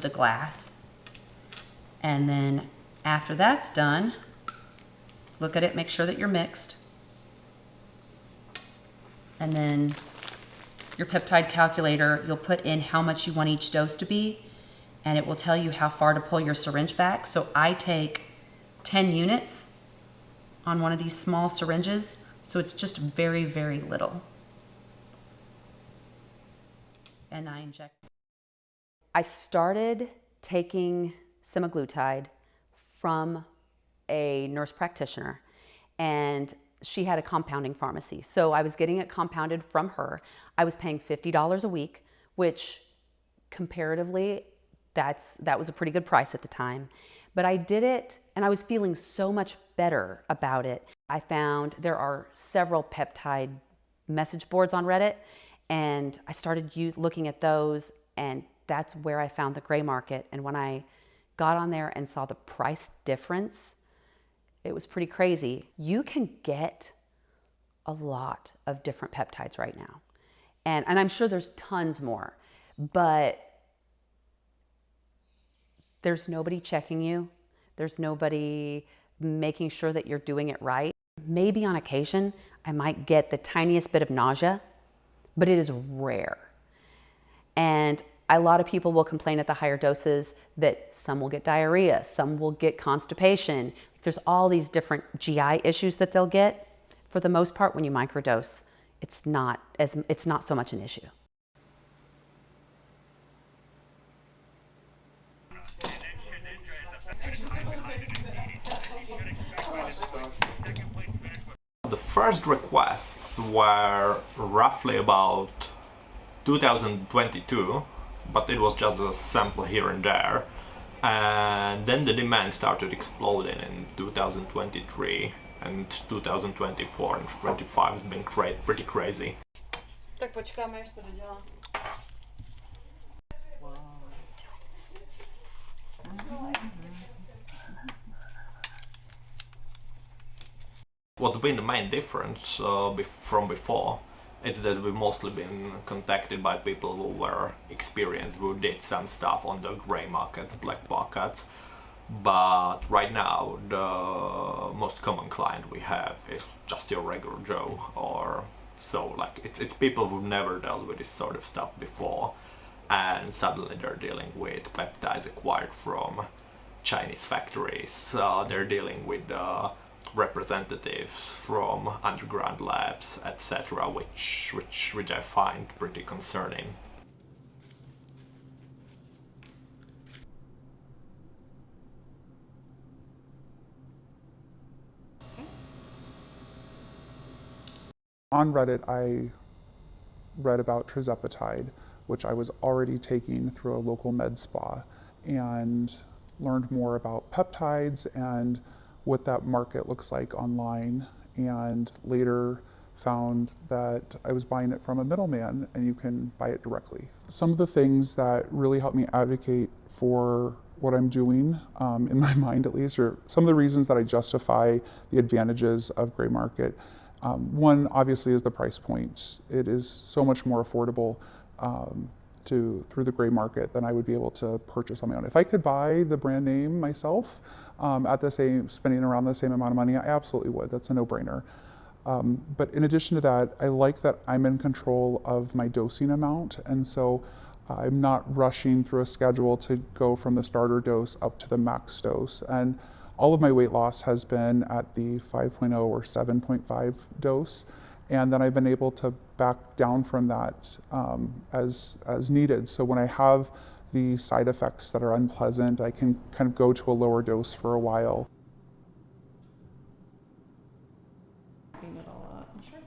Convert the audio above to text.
the glass. And then after that's done, look at it, make sure that you're mixed. And then your peptide calculator, you'll put in how much you want each dose to be, and it will tell you how far to pull your syringe back. So I take 10 units on one of these small syringes, so it's just very, very little. And I inject. I started taking semaglutide from a nurse practitioner, and she had a compounding pharmacy. So I was getting it compounded from her. I was paying $50 a week, which comparatively, that was a pretty good price at the time. But I did it, and I was feeling so much better about it. I found there are several peptide message boards on Reddit, and I started looking at those, and that's where I found the gray market. And when I got on there and saw the price difference, it was pretty crazy. You can get a lot of different peptides right now. And I'm sure there's tons more, but there's nobody checking you. There's nobody making sure that you're doing it right. Maybe on occasion, I might get the tiniest bit of nausea, but it is rare. And a lot of people will complain at the higher doses that some will get diarrhea, some will get constipation. There's all these different GI issues that they'll get. For the most part, when you microdose, it's not so much an issue. The first requests were roughly about 2022, but it was just a sample here and there. And then the demand started exploding in 2023, and 2024 and 2025 has been pretty crazy. Tak počkáme, až to dodělá. What's been the main difference from before is that we've mostly been contacted by people who were experienced, who did some stuff on the grey markets, black markets. But right now, the most common client we have is just your regular Joe, or so. Like it's people who've never dealt with this sort of stuff before, and suddenly they're dealing with peptides acquired from Chinese factories. They're dealing with representatives from underground labs, etc., which I find pretty concerning. On Reddit, I read about trizepatide, which I was already taking through a local med spa, and learned more about peptides and what that market looks like online, and later found that I was buying it from a middleman and you can buy it directly. Some of the things that really helped me advocate for what I'm doing, in my mind at least, are some of the reasons that I justify the advantages of gray market. One obviously is the price point. It is so much more affordable through the gray market than I would be able to purchase on my own. If I could buy the brand name myself at spending around the same amount of money, I absolutely would. That's a no-brainer. But in addition to that, I like that I'm in control of my dosing amount, and so I'm not rushing through a schedule to go from the starter dose up to the max dose. And all of my weight loss has been at the 5.0 or 7.5 dose. And then I've been able to back down from that as needed. So when I have the side effects that are unpleasant, I can kind of go to a lower dose for a while. Clean it all up. Sure.